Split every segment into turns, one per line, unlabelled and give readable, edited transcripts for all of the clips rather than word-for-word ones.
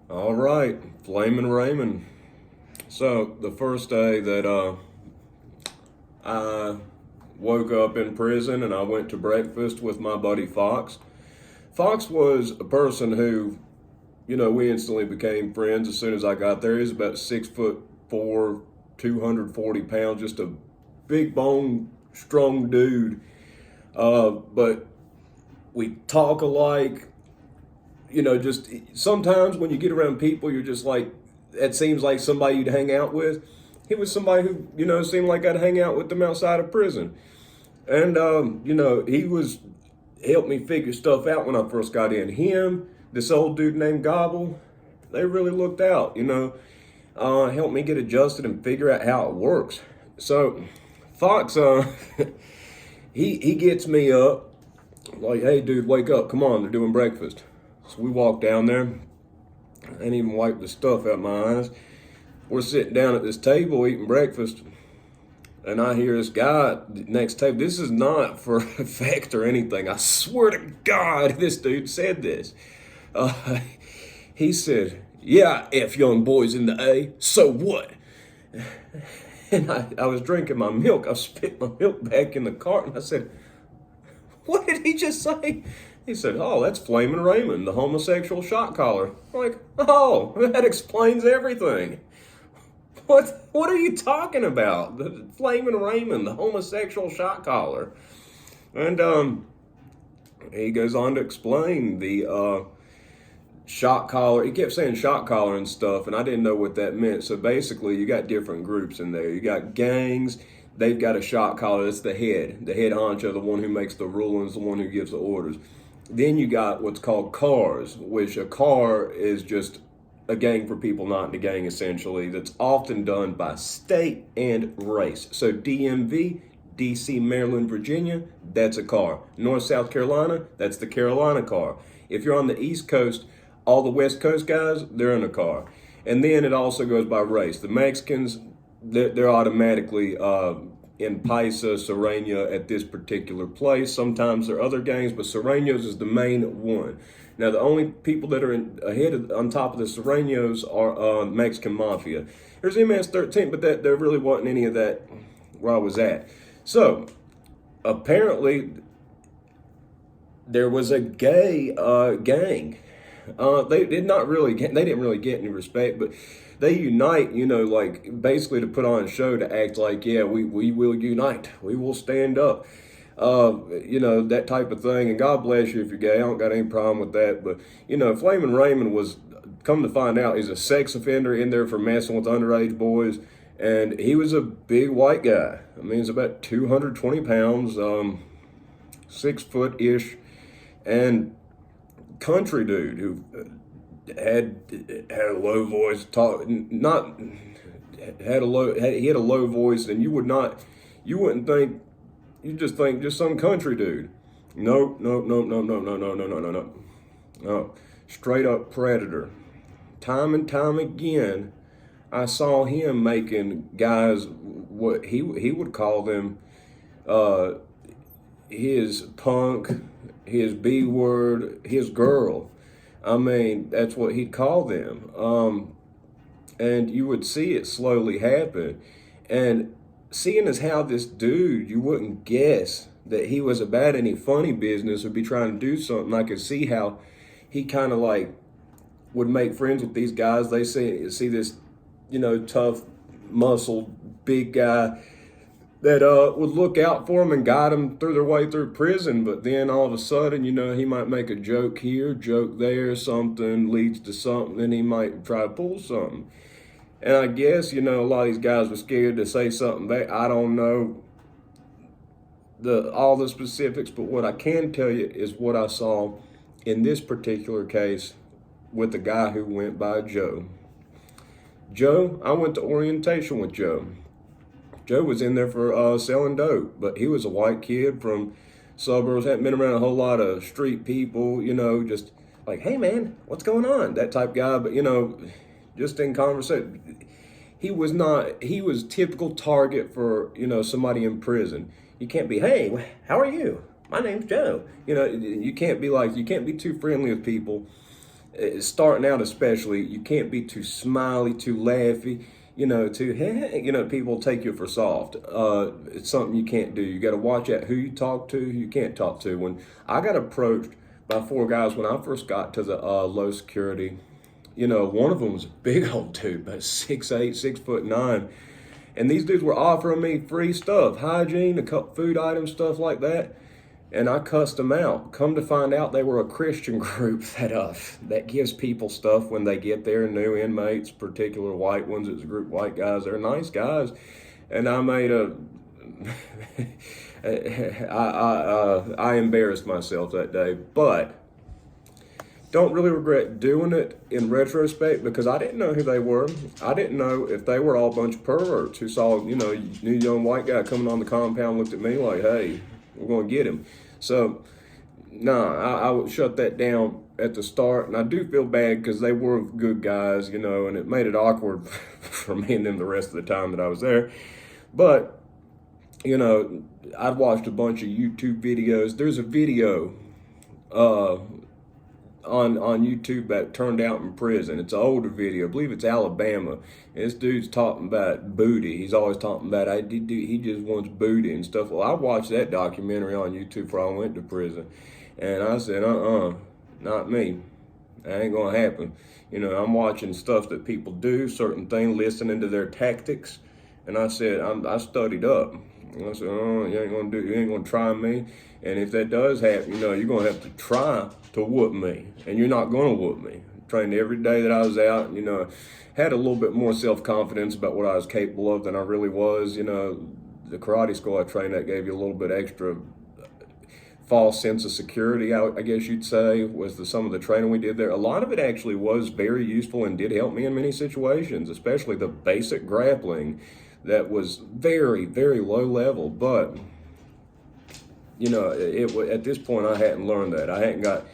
All right, Flammin' Raymond. So the first day that I woke up in prison and I went to breakfast with my buddy Fox. Fox was a person who, we instantly became friends as soon as I got there. He was about 6'4", 240 pounds, just a big bone, strong dude. But we talk alike. Just sometimes when you get around people, you're just like, it seems like somebody you'd hang out with. He was somebody who, seemed like I'd hang out with them outside of prison. And, he was, helped me figure stuff out when I first got in. Him, this old dude named Gobble, they really looked out, helped me get adjusted and figure out how it works. So, Fox, he gets me up, like, hey, dude, wake up, come on, they're doing breakfast. So we walk down there. I ain't even wiped the stuff out my eyes. We're sitting down at this table eating breakfast, and I hear this guy next table. This is not for effect or anything. I swear to God, this dude said this. Uh, he said, "Yeah, F young boys in the A, so what?" And I was drinking my milk. I spit my milk back in the cart, and I said, "What did he just say?" He said, "Oh, that's Flammin' Raymond, the homosexual shot caller." I'm like, oh, that explains everything. What are you talking about? The Flammin' Raymond, the homosexual shot caller. And he goes on to explain the shot caller. He kept saying shot caller and stuff, and I didn't know what that meant. So basically, you got different groups in there. You got gangs. They've got a shot caller. That's the head honcho, the one who makes the rulings, the one who gives the orders. Then you got what's called cars, which a car is just a gang for people not in the gang, essentially, that's often done by state and race. So DMV, DC, Maryland, Virginia, that's a car. North, South Carolina, that's the Carolina car. If you're on the East Coast, all the West Coast guys, they're in a car. And then it also goes by race. The Mexicans, they're automatically in Paisa, Serena at this particular place. Sometimes there are other gangs, but Serenos is the main one. Now, the only people that are on top of the Serenos are Mexican Mafia. There's MS-13, but there really wasn't any of that where I was at. So, apparently, there was a gay gang. They didn't really get any respect, but they unite, like basically to put on a show to act like, yeah, we will unite, we will stand up, that type of thing. And God bless you if you're gay. I don't got any problem with that. But, Flamin' Raymond was, come to find out, he's a sex offender in there for messing with underage boys. And he was a big white guy. I mean, he's about 220 pounds, 6 foot-ish, and country dude who had a low voice, he had a low voice, and you wouldn't think, you just think just some country dude. Nope, nope, nope, nope, nope, no, no, no, no, no, no, no, straight up predator. Time and time again, I saw him making guys what he would call them, his punk, his B word, his girl. I mean, that's what he'd call them. And you would see it slowly happen. And seeing as how this dude, you wouldn't guess that he was about any funny business or be trying to do something. I could see how he kind of like would make friends with these guys. They see this, tough, muscled, big guy that would look out for them and guide them through their way through prison. But then all of a sudden, he might make a joke here, joke there, something leads to something, and he might try to pull something. And I guess, a lot of these guys were scared to say something back. I don't know all the specifics, but what I can tell you is what I saw in this particular case with the guy who went by Joe. Joe, I went to orientation with Joe. Joe was in there for selling dope, but he was a white kid from suburbs, hadn't been around a whole lot of street people, just like, hey man, what's going on? That type guy, but just in conversation. He was typical target for, somebody in prison. You can't be, hey, how are you? My name's Joe. You can't be too friendly with people. starting out especially, you can't be too smiley, too laughy, people take you for soft. It's something you can't do. You got to watch out who you talk to, who you can't talk to. When I got approached by four guys when I first got to the low security, one of them was a big old dude, about 6'8", 6'9", and these dudes were offering me free stuff, hygiene, food items, stuff like that. And I cussed them out. Come to find out, they were a Christian group that gives people stuff when they get there. New inmates, particular white ones. It's a group of white guys. They're nice guys, and I made I embarrassed myself that day, but don't really regret doing it in retrospect because I didn't know who they were. I didn't know if they were all a bunch of perverts who saw new young white guy coming on the compound, looked at me like, hey, we're going to get him. So, I would shut that down at the start. And I do feel bad because they were good guys, and it made it awkward for me and them the rest of the time that I was there. But, I'd watched a bunch of YouTube videos. There's a video on YouTube that turned out in prison. It's an older video. I believe it's Alabama. And this dude's talking about booty. He's always talking about he just wants booty and stuff. Well, I watched that documentary on YouTube before I went to prison. And I said, not me. That ain't going to happen. I'm watching stuff that people do, certain things, listening to their tactics. And I said, I studied up. And I said, you ain't gonna try me. And if that does happen, you're gonna have to try to whoop me. And you're not gonna whoop me. Trained every day that I was out, had a little bit more self-confidence about what I was capable of than I really was. The karate school I trained at gave you a little bit extra false sense of security, I guess you'd say, was some of the training we did there. A lot of it actually was very useful and did help me in many situations, especially the basic grappling that was very, very low level. But, at this point, I hadn't learned that. I hadn't got,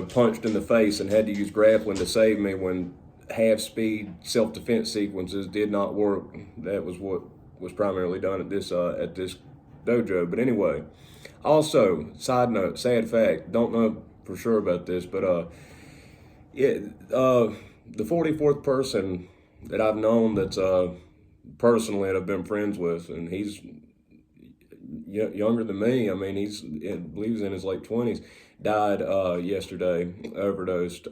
punched in the face and had to use grappling to save me when half-speed self-defense sequences did not work. That was what was primarily done at this dojo. But anyway, also, side note, sad fact, don't know for sure about this, but the 44th person that I've known that's personally that I've been friends with, and he's younger than me. I mean, I believe he's in his late 20s, died yesterday, overdosed.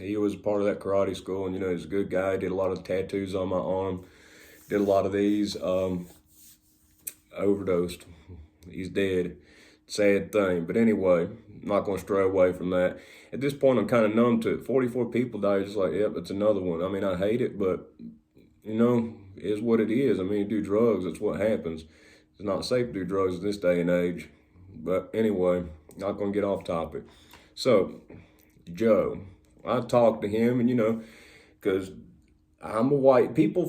He was part of that karate school, and he's a good guy. Did a lot of tattoos on my arm, did a lot of these, overdosed. He's dead. Sad thing. But anyway, I'm not going to stray away from that. At this point, I'm kind of numb to it. 44 people died. Just like, yep, it's another one. I mean, I hate it, but, is what it is. I mean, you do drugs. That's what happens. It's not safe to do drugs in this day and age. But anyway, not going to get off topic. So, Joe, I talked to him, and, because I'm a white, people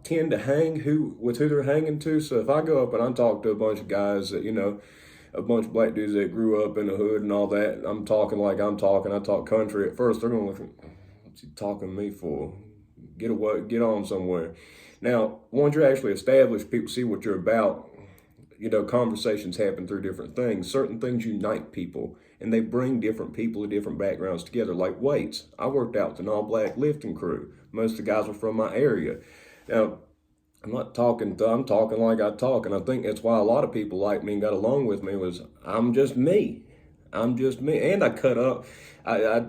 tend to hang with who they're hanging to. So if I go up and I talk to a bunch of guys that, a bunch of black dudes that grew up in the hood and all that, I'm talking like I'm talking, I talk country at first, they're going to look, what's he talking to me for? Get away, get on somewhere. Now, once you're actually established, people see what you're about, conversations happen through different things. Certain things unite people, and they bring different people of different backgrounds together, like weights. I worked out with an all-black lifting crew. Most of the guys were from my area. Now, I'm talking like I talk, and I think that's why a lot of people like me and got along with me was I'm just me. I'm just me. And I cut up. I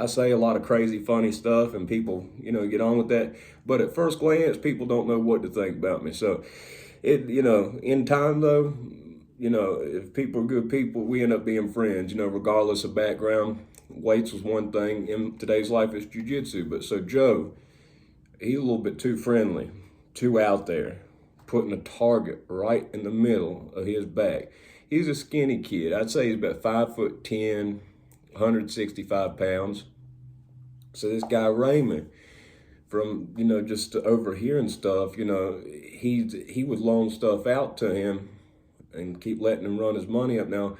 say a lot of crazy, funny stuff, and people, get on with that. But at first glance, people don't know what to think about me. So, in time, though, if people are good people, we end up being friends, regardless of background. Weights was one thing. In today's life, it's jiu-jitsu. But so Joe, he's a little bit too friendly, too out there, putting a target right in the middle of his back. He's a skinny kid. I'd say he's about 5'10", 165 pounds. So this guy Raymond, from just overhearing stuff, he would loan stuff out to him and keep letting him run his money up. Now,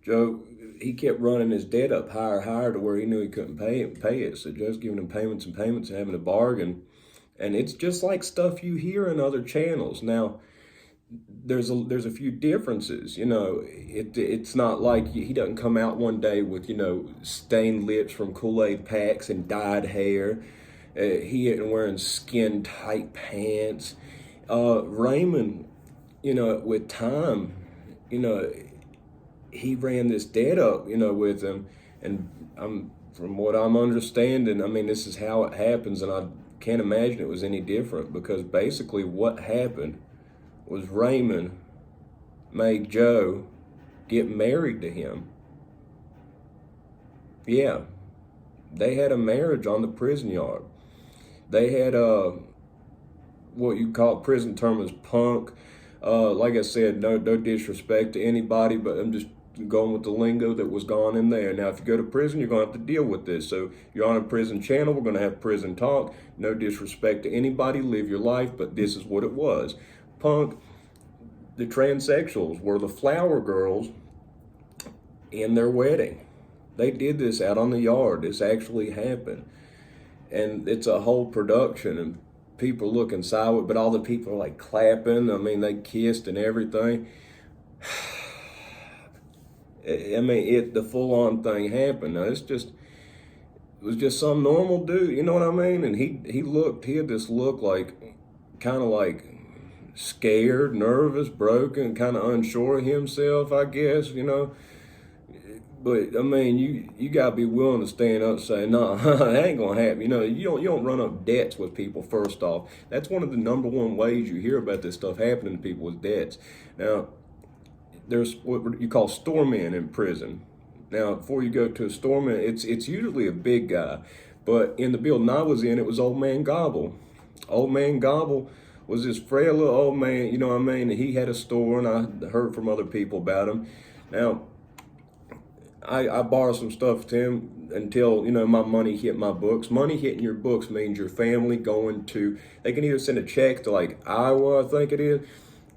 Joe, he kept running his debt up higher to where he knew he couldn't pay it. So Joe's giving him payments and having a bargain. And it's just like stuff you hear in other channels. Now, there's a few differences. It's not like he doesn't come out one day with stained lips from Kool-Aid packs and dyed hair. He isn't wearing skin tight pants. Raymond, with time, you know, he ran this debt up, with him, and from what I'm understanding, I mean, this is how it happens, and I can't imagine it was any different because basically what happened was Raymond made Joe get married to him. Yeah, they had a marriage on the prison yard. They had what you call prison term is punk. Like I said, no disrespect to anybody, but I'm just going with the lingo that was gone in there. Now, if you go to prison, you're going to have to deal with this. So you're on a prison channel. We're going to have prison talk. No disrespect to anybody. Live your life, but this is what it was. Punk, the transsexuals were the flower girls in their wedding. They did this out on the yard. This actually happened. And it's a whole production, and people looking sideways, but all the people are like clapping. I mean, they kissed and everything. I mean, the full-on thing happened. Now, it was just some normal dude, you know what I mean? And he had this look like, kind of like scared, nervous, broken, kind of unsure of himself, I guess. But I mean, you gotta be willing to stand up and say, no, that ain't gonna happen. You don't run up debts with people. First off, that's one of the number one ways you hear about this stuff happening to people is debts. Now, there's what you call storemen in prison. Now, before you go to a storeman, it's usually a big guy, but in the building I was in, it was Old Man Gobble. Old Man Gobble was this frail little old man, you know what I mean? And he had a store, and I heard from other people about him. Now, I borrowed some stuff to him until, my money hit my books. Money hitting your books means your family they can either send a check to like Iowa, I think it is,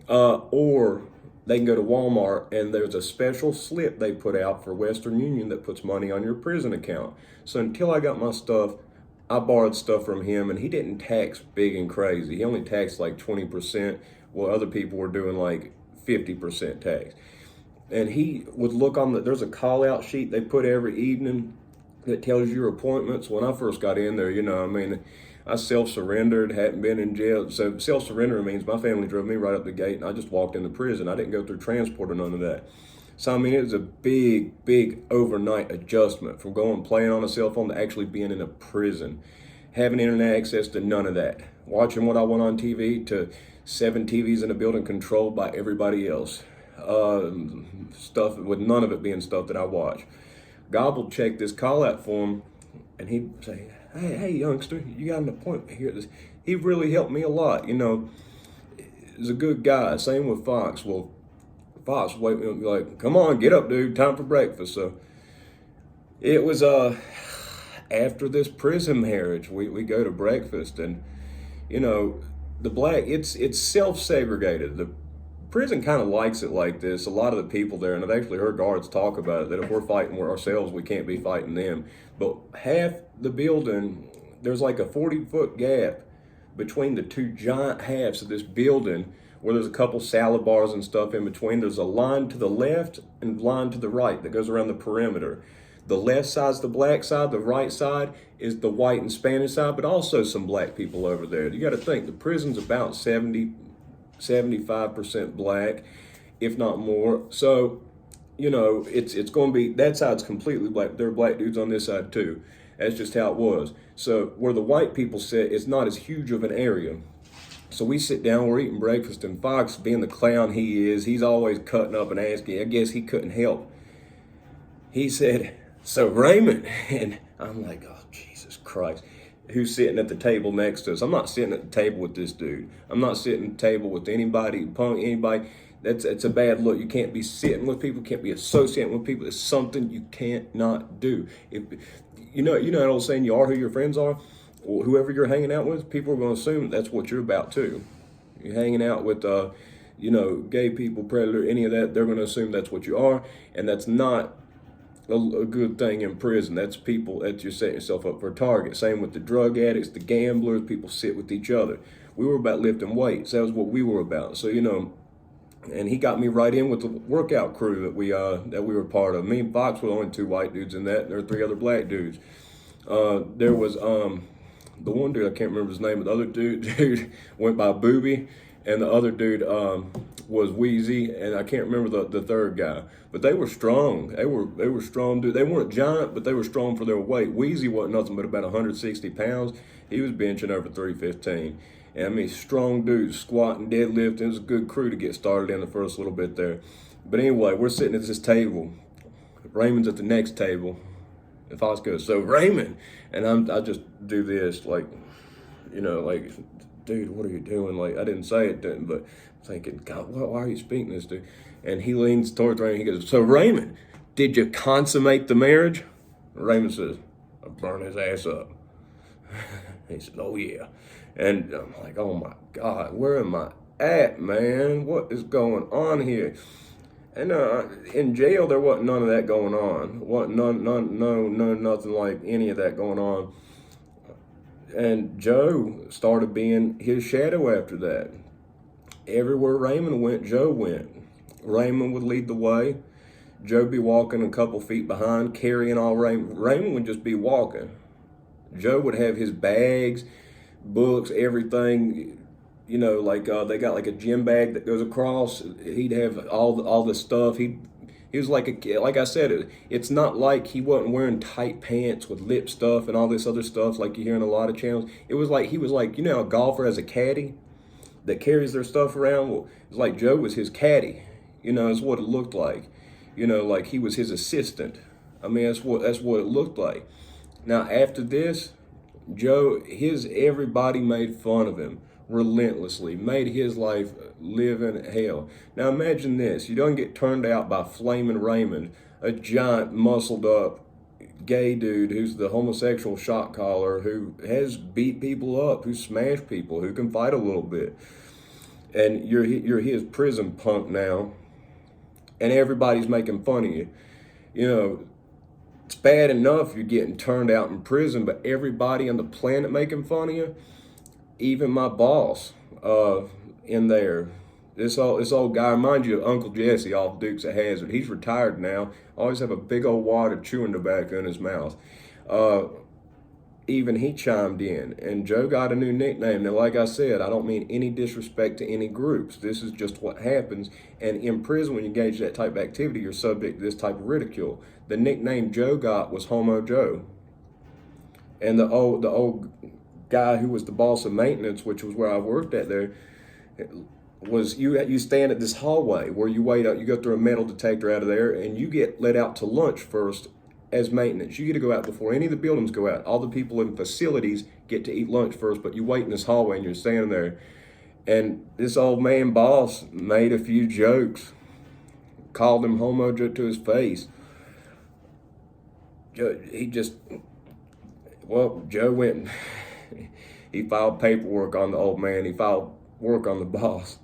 or they can go to Walmart and there's a special slip they put out for Western Union that puts money on your prison account. So until I got my stuff, I borrowed stuff from him, and he didn't tax big and crazy. He only taxed like 20%, while other people were doing like 50% tax. And he would look there's a call out sheet they put every evening that tells you your appointments. When I first got in there, I self-surrendered, hadn't been in jail. So self-surrender means my family drove me right up the gate and I just walked into prison. I didn't go through transport or none of that. So, it was a big, big overnight adjustment from playing on a cell phone to actually being in a prison. Having internet access to none of that. Watching what I want on TV to 7 TVs in a building controlled by everybody else. Stuff with none of it being stuff that I watch. Gobble checked this call out form, and he'd say, hey youngster, you got an appointment here. He really helped me a lot. He's a good guy. Same with Fox. Well, Fox wait like, come on, get up, dude, time for breakfast. So it was after this prison marriage, we go to breakfast, and the black it's self-segregated. The prison kind of likes it like this. A lot of the people there, and I've actually heard guards talk about it, that if we're fighting ourselves, we can't be fighting them. But half the building, there's like a 40-foot gap between the two giant halves of this building where there's a couple salad bars and stuff in between. There's a line to the left and line to the right that goes around the perimeter. The left side's the black side, the right side is the white and Spanish side, but also some black people over there. You got to think, the prison's about 75% black, if not more. So, it's going to be, that side's completely black. There are black dudes on this side too. That's just how it was. So where the white people sit, it's not as huge of an area. So we sit down, we're eating breakfast, and Fox, being the clown he is, he's always cutting up and asking. I guess he couldn't help. He said, so Raymond, and I'm like, oh, Jesus Christ. Who's sitting at the table next to us? I'm not sitting at the table with this dude. I'm not sitting at the table with anybody, punk, anybody. It's a bad look. You can't be sitting with people, can't be associating with people. It's something you can't not do. If you know that old saying, you are who your friends are, or whoever you're hanging out with, people are going to assume that's what you're about too. You're hanging out with gay people, predator, any of that, they're going to assume that's what you are, and that's not a good thing in prison. That's people that you're setting yourself up for a target. Same with the drug addicts, the gamblers, people sit with each other. We were about lifting weights. That was what we were about. So, and he got me right in with the workout crew that we were part of. Me and Fox were the only two white dudes in that, and there were three other black dudes. There was the one dude, I can't remember his name, but the other dude went by Booby, and the other dude was Wheezy, and I can't remember the third guy. But they were strong. They were strong dudes. They weren't giant, but they were strong for their weight. Wheezy wasn't nothing but about 160 pounds. He was benching over 315. And I mean, strong dudes, squatting, deadlifting. It was a good crew to get started in the first little bit there. But anyway, we're sitting at this table. Raymond's at the next table. If I was good, so Raymond, and I just do this like, like, dude, what are you doing? Like, I didn't say it, but I'm thinking, God, why are you speaking this to? And he leans towards Raymond. He goes, so Raymond, did you consummate the marriage? Raymond says, I burned his ass up. He said, oh yeah. And I'm like, oh my God, where am I at, man? What is going on here? And in jail, there wasn't none of that going on. Nothing like any of that going on. And Joe started being his shadow after that. Everywhere Raymond went, Joe went. Raymond would lead the way. Joe be walking a couple feet behind, carrying all Raymond. Raymond would just be walking. Joe would have his bags, books, everything. Like they got like a gym bag that goes across. He'd have all the stuff. He was like I said, it's not like he wasn't wearing tight pants with lip stuff and all this other stuff like you hear in a lot of channels. It was like he was like, a golfer has a caddy that carries their stuff around. Well, it's like Joe was his caddy. Is what it looked like. Like he was his assistant. I mean, that's what it looked like. Now after this, Joe, everybody made fun of him relentlessly, made his life live in hell. Now imagine this, you don't get turned out by Flammin Raymond, a giant muscled up gay dude who's the homosexual shot caller, who has beat people up, who smashed people, who can fight a little bit. And you're his prison punk now, and everybody's making fun of you. It's bad enough you're getting turned out in prison, but everybody on the planet making fun of you. Even my boss in there, this old guy, remind you of Uncle Jesse off Dukes of Hazzard. He's retired now. Always have a big old wad of chewing tobacco in his mouth. Even he chimed in, and Joe got a new nickname. Now, like I said, I don't mean any disrespect to any groups. This is just what happens. And in prison, when you engage that type of activity, you're subject to this type of ridicule. The nickname Joe got was Homo Joe. And the old guy who was the boss of maintenance, which was where I worked at there, was you stand at this hallway where you wait out, you go through a metal detector out of there, and you get let out to lunch first as maintenance. You get to go out before any of the buildings go out. All the people in facilities get to eat lunch first, but you wait in this hallway and you're standing there. And this old man boss made a few jokes, called him Homo Joe to his face. Joe went, he filed paperwork on the old man. He filed work on the boss.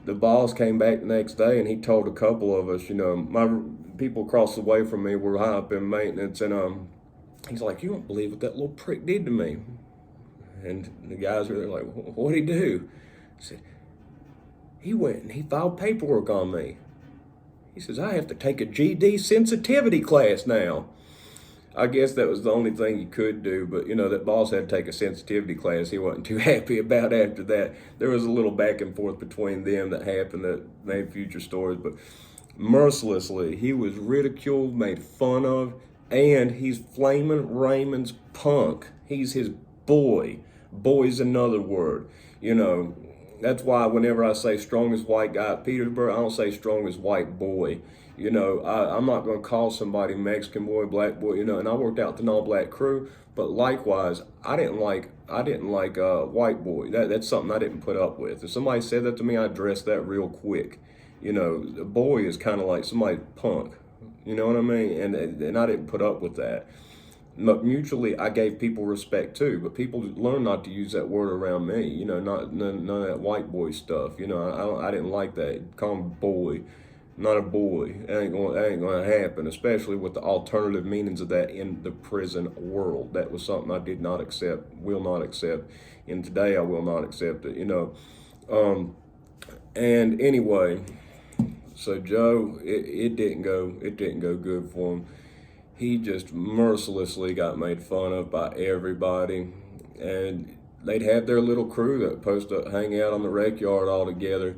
The boss came back the next day and he told a couple of us, my people across the way from me were high up in maintenance, and he's like, you don't believe what that little prick did to me. And the guys were there like, what'd he do? I said, he went and he filed paperwork on me. He says, I have to take a GD sensitivity class now. I guess that was the only thing you could do, but that boss had to take a sensitivity class he wasn't too happy about after that. There was a little back and forth between them that happened that made future stories, but mercilessly, he was ridiculed, made fun of, and he's Flammin Raymond's punk. He's his boy. Boy's another word. That's why whenever I say strongest white guy at Petersburg, I don't say strongest white boy. I'm not going to call somebody Mexican boy, black boy, and I worked out the all-black crew, but likewise, I didn't like white boy. That's something I didn't put up with. If somebody said that to me, I'd address that real quick. The boy is kind of like somebody punk. You know what I mean? And I didn't put up with that. But mutually, I gave people respect too. But people learn not to use that word around me. None of that white boy stuff. I didn't like that. Call him boy, not a boy. That ain't going to happen. Especially with the alternative meanings of that in the prison world. That was something I did not accept, will not accept, and today I will not accept it. And anyway, so Joe, it didn't go good for him. He just mercilessly got made fun of by everybody, and they'd have their little crew that post up, hang out on the rec yard all together,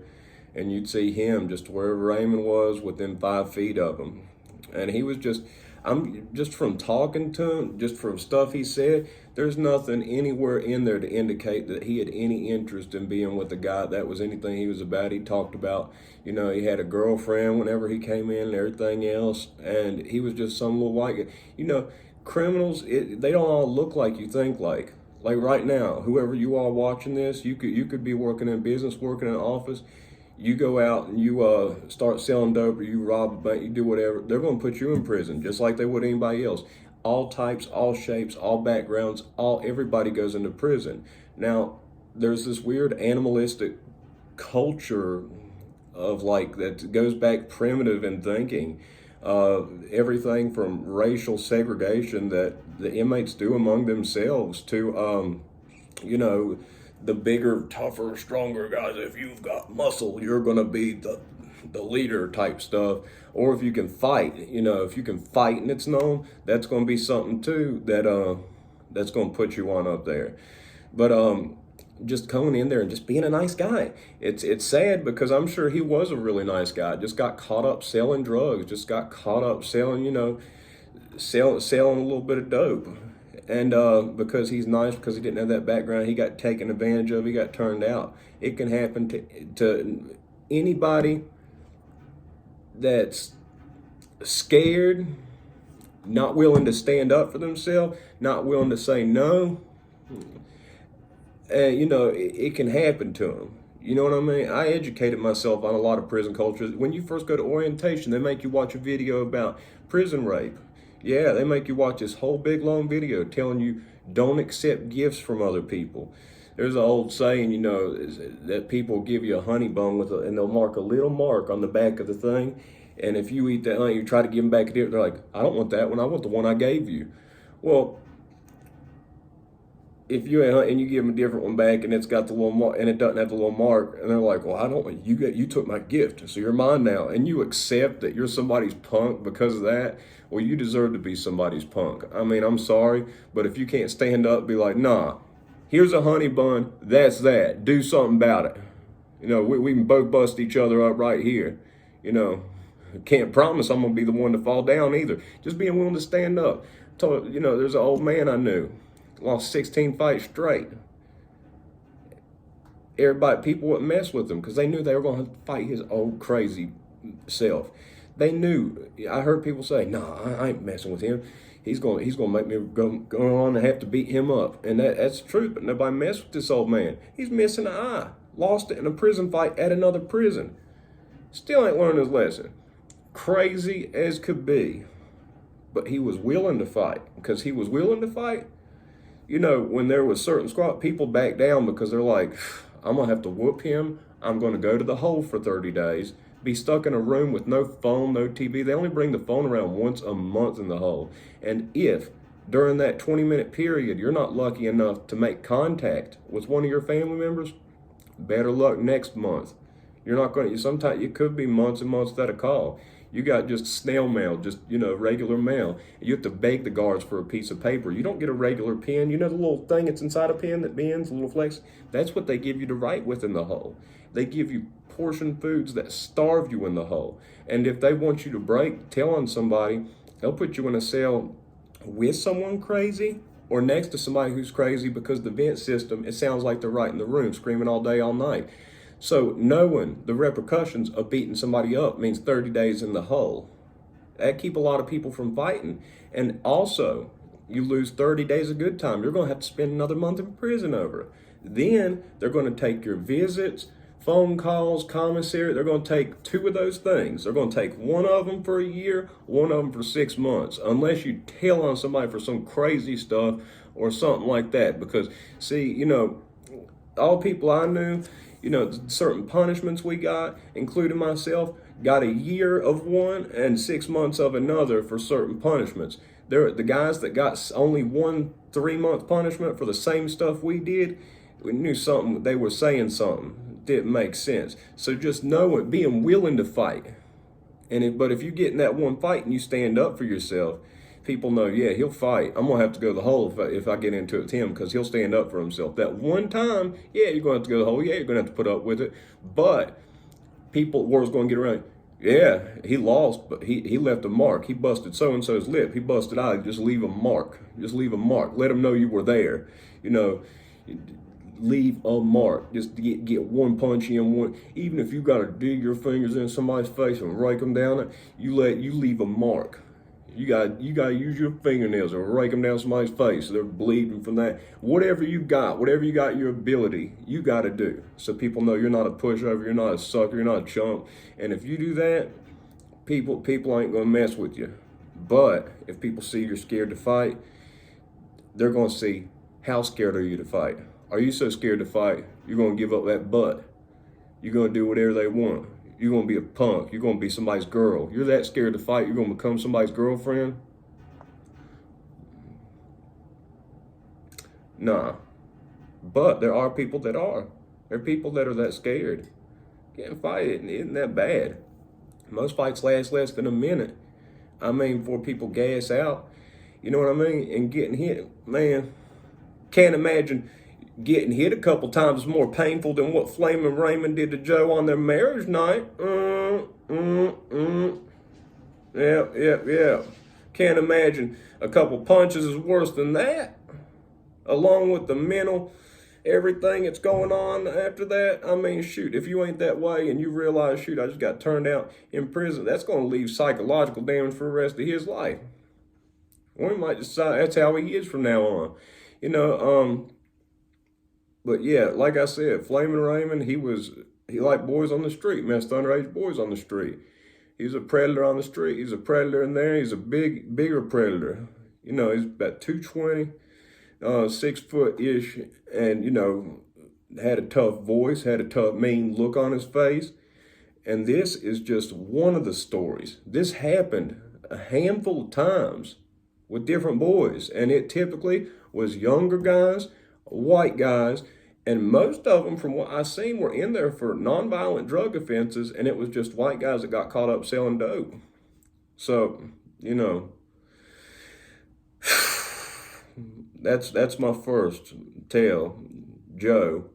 and you'd see him just wherever Raymond was, within 5 feet of him, and he was just. I'm just from talking to him, just from stuff he said. There's nothing anywhere in there to indicate that he had any interest in being with the guy. That was anything he was about. He talked about, he had a girlfriend whenever he came in and everything else, and he was just some little white guy. Criminals, they don't all look like you think like. Like right now, whoever you are watching this, you could be working in business, working in an office. You go out and you start selling dope, or you rob a bank, you do whatever, they're going to put you in prison just like they would anybody else. All types, all shapes, all backgrounds, everybody goes into prison. Now, there's this weird animalistic culture of like that goes back primitive in thinking. Everything from racial segregation that the inmates do among themselves to, the bigger, tougher, stronger guys. If you've got muscle, you're going to be the leader type stuff. Or if you can fight, if you can fight and it's known, that's going to be something too that's going to put you on up there. But just going in there and just being a nice guy. It's sad because I'm sure he was a really nice guy. Just got caught up selling drugs. Just got caught up selling, selling a little bit of dope. And because he's nice, because he didn't have that background, he got taken advantage of. He got turned out. It can happen to anybody that's scared, not willing to stand up for themselves, not willing to say no. And, it can happen to them. You know what I mean? I educated myself on a lot of prison cultures. When you first go to orientation, they make you watch a video about prison rape. Yeah, they make you watch this whole big long video telling you don't accept gifts from other people. There's an old saying, that people give you a honey bun and they'll mark a little mark on the back of the thing. And if you eat that honey, you try to give them back a different, they're like, I don't want that one. I want the one I gave you. Well, if you and you give them a different one back and it's got the little mark and it doesn't have the little mark, and they're like, well, I don't, you took my gift, so you're mine now, and you accept that you're somebody's punk because of that, well, you deserve to be somebody's punk. I mean, I'm sorry, but if you can't stand up and be like, nah, here's a honey bun, that's that, do something about it. We can both bust each other up right here. Can't promise I'm gonna be the one to fall down either. Just being willing to stand up. There's an old man I knew, lost 16 fights straight. People wouldn't mess with him because they knew they were going to fight his old crazy self. They knew. I heard people say, "No, I ain't messing with him. He's going to make me go on and have to beat him up." And that's the truth. But nobody messed with this old man. He's missing an eye. Lost it in a prison fight at another prison. Still ain't learned his lesson. Crazy as could be, but he was willing to fight. Because he was willing to fight. When there was certain squad, people back down because they're like, I'm going to have to whoop him. I'm going to go to the hole for 30 days, be stuck in a room with no phone, no TV. They only bring the phone around once a month in the hole. And if during that 20-minute period, you're not lucky enough to make contact with one of your family members, better luck next month. You're not going to, sometimes it could be months and months without a call. You got just snail mail, just, regular mail. You have to beg the guards for a piece of paper. You don't get a regular pen. The little thing that's inside a pen that bends, a little flex? That's what they give you to write with in the hole. They give you portion foods that starve you in the hole. And if they want you to break, tell on somebody, they'll put you in a cell with someone crazy or next to somebody who's crazy because the vent system, it sounds like they're right in the room, screaming all day, all night. So knowing the repercussions of beating somebody up means 30 days in the hole. That keep a lot of people from fighting. And also, you lose 30 days of good time. You're going to have to spend another month in prison over it. Then they're going to take your visits, phone calls, commissary. They're going to take 2 of those things. They're going to take one of them for a year, one of them for 6 months, unless you tell on somebody for some crazy stuff or something like that. Because, see, all people I knew, certain punishments we got, including myself, got a year of one and 6 months of another for certain punishments. The guys that got only 1 3-month punishment for the same stuff we did, We knew something, they were saying something didn't make sense. So just knowing, being willing to fight. But if you get in that one fight and you stand up for yourself, people know, yeah, he'll fight. I'm gonna have to go to the hole if I get into it with him, because he'll stand up for himself. That one time, yeah, you're gonna have to go to the hole. Yeah, you're gonna have to put up with it. But word's gonna get around. Yeah, he lost, but he left a mark. He busted so and so's lip. He busted eye. Just leave a mark. Just leave a mark. Let them know you were there. You know, leave a mark. Just get one punch in, one. Even if you got to dig your fingers in somebody's face and rake them down, you leave a mark. You got to use your fingernails and rake them down somebody's face so they're bleeding from that. Whatever you got your ability, you got to do. So people know you're not a pushover, you're not a sucker, you're not a chump. And if you do that, people ain't going to mess with you. But if people see you're scared to fight, they're going to see, how scared are you to fight? Are you so scared to fight, you're going to give up that butt? You're going to do whatever they want. You're going to be a punk. You're going to be somebody's girl. You're that scared to fight, you're going to become somebody's girlfriend? Nah. But there are people that are. There are people that are that scared. Getting fight isn't that bad. Most fights last less than a minute. I mean, before people gas out. You know what I mean? And getting hit, man, can't imagine getting hit a couple times is more painful than what Flammin and Raymond did to Joe on their marriage night. Yeah. Can't imagine a couple punches is worse than that. Along with the mental, everything that's going on after that. I mean, shoot, if you ain't that way and you realize, shoot, I just got turned out in prison, that's going to leave psychological damage for the rest of his life. Or he might decide that's how he is from now on. You know, but yeah, like I said, Flammin' Raymond, he liked boys on the street, messed underage boys on the street. He's a predator on the street. He's a predator in there. He's a bigger predator. You know, he's about 220, 6 foot-ish, and, you know, had a tough voice, had a tough, mean look on his face. And this is just one of the stories. This happened a handful of times with different boys, and it typically was younger guys, white guys, and most of them, from what I've seen, were in there for nonviolent drug offenses, and it was just white guys that got caught up selling dope. So, you know, that's my first tale, Joe.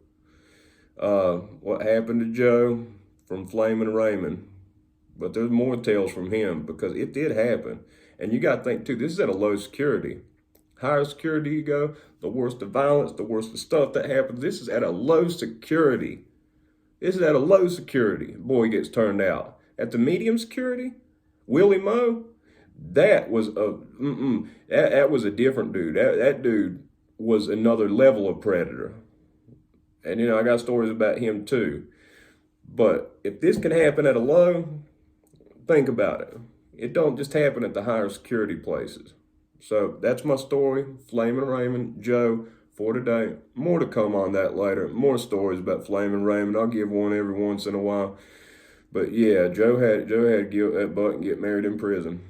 What happened to Joe from Flammin' Raymond. But there's more tales from him, because it did happen. And you got to think, too, this is at a low security. Higher security you go, the worse the violence, the worse the stuff that happens. This is at a low security. This is at a low security. Boy gets turned out. At the medium security, Willie Moe, that was that was a different dude. That dude was another level of predator. And, you know, I got stories about him, too. But if this can happen at a low, think about it. It don't just happen at the higher security places. So that's my story. Flammin' Raymond, Joe, for today. More to come on that later. More stories about Flammin' Raymond. I'll give one every once in a while. But yeah, Joe had to give up that butt and get married in prison.